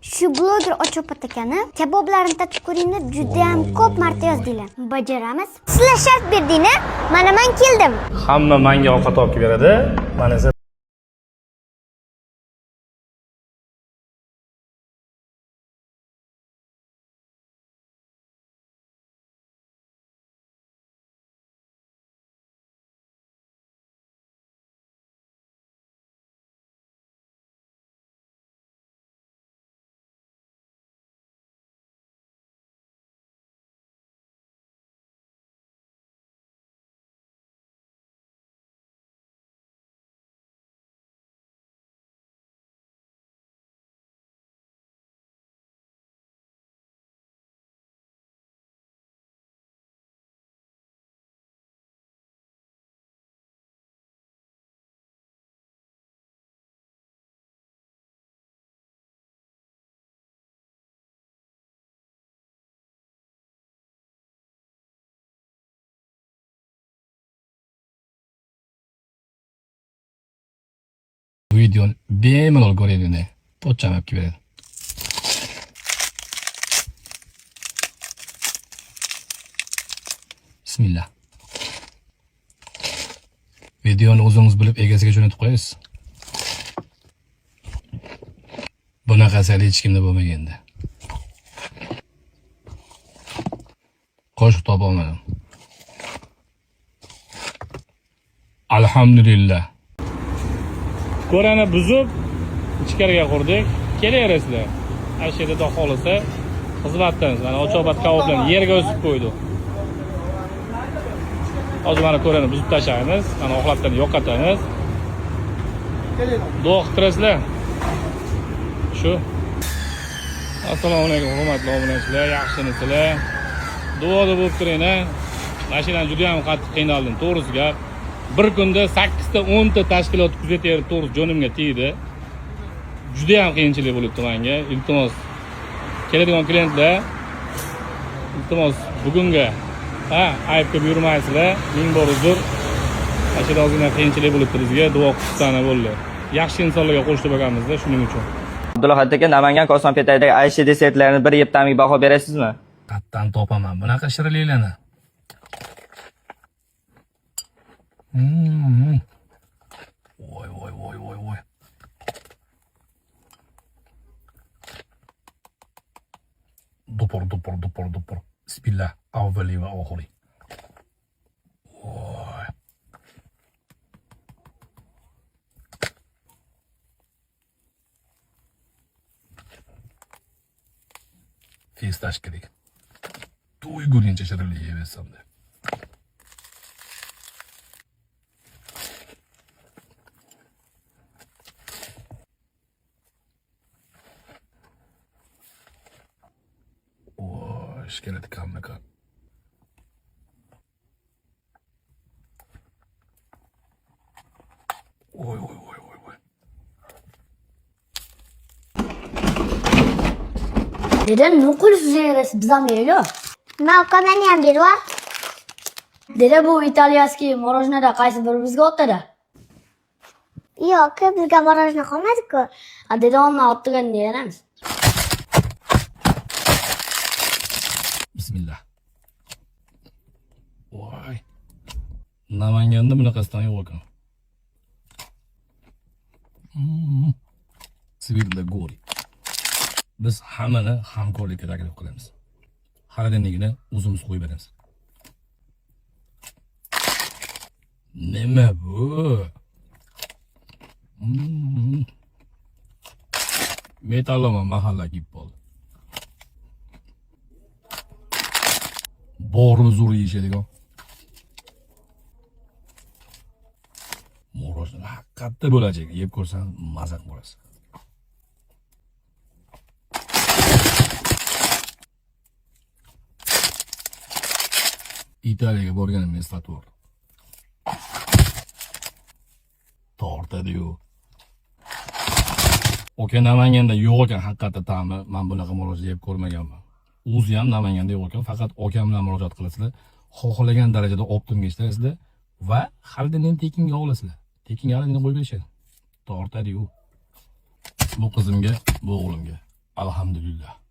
Shu bloger Ochopat akani kaboblarni tatib ko'ring deb juda ham ko'p marta yozdilar. Bajaramiz. Sizlar shart berdinglar, mana men keldim. Hamma menga ovqat olib beradi. Mana esa videoni bemalol ko'ringlar. Pochcham olib beradi. Bismillah. Videoni o'zingiz bilib egasiga jo'natib qo'yasiz. Bunaqasi hech kimda bo'lmaganda. Qo'shiq topa olmadim. Alhamdulillah. ko'rani buzib ichkariga qurdik. Kelaverasizlar. Ana shu yerda xohlasa xizmatdamiz. Mana Ochopat kaboblarni yerga o'sib qo'ydik. Hozir mana ko'rani buzib tashlaymiz. Mana oxlatdan yo'qotamiz. Duo qilib turasizlar. Shu. Assalomu alaykum hurmatli obunachilar, yaxshimisizlar? Duoda bo'lib turinglar. Mashinani juda ham qattiq qiynaldim, to'g'risi gap. Bir kunda 8 ta 10 ta tashkilot kuzatyapti, to'g'ri jonimga tegdi. Juda ham qiyinchilik bo'libdi menga. Iltimos keladigan klientlar, iltimos bugunga ayb qilib yurmaysizlar. Ming bor uzr. Ashida ozgina qiyinchilik bo'libdi bizga, duo qilsana bo'ldi. Yaxshi insonlarga qo'shilib bo'lganmizda, shuning uchun. Abdulahad aka, Namangan Kosonpetayidagi Aysha desertlarini bir yeb ta'miga baho berasizmi? Qatdan topaman bunaqa shirinliklarni. Voy. Dupur. Bismillah. Avvali va oxiri. Voy. Fistashkilik. To'yguncha shirinlik yeysam-da. Keladi kamma-kam. Voy. Dede nuqul suzerasi bizam yeylo. Navkamani ham berwa. Dede bu italyanskiy morojnada qaysi biri bizga otdi-da? Yo'q, bizga morojna qolmadi-ku. Dede onni otdigan deyamiz. Bismillah. Voy. Namanganda bunaqasidan yo'q ekan. Svidla gori. Biz hammani hamkorlikka taklif qilamiz. Xaridinligini o'zimiz qo'yib beramiz. Nima bu? Metalloma mahalla gib bo'ldi. Borini zo'r yeyishadigan. Morojna haqiqatda bo'lajak. Yeb ko'rsan mazaq bo'lasiz. Italiyaga borganimni eslatib o'rdim. Tortadi-yu. Oka Namanganda yo'q ekan haqiqatda ta'mi. Men bunaqa morojna yeb ko'rmaganman. O'zi ham Namanganda yo'q ekan, faqat okam bilan murojaat qilasizlar. Xohlagan darajada optimga ishlaysiz va xaridini tekinga olasizlar. Tekinga xaridini qo'yib berishadi. Tortadi-yu. Bu qizimga, bu o'g'limga. Alhamdulillah.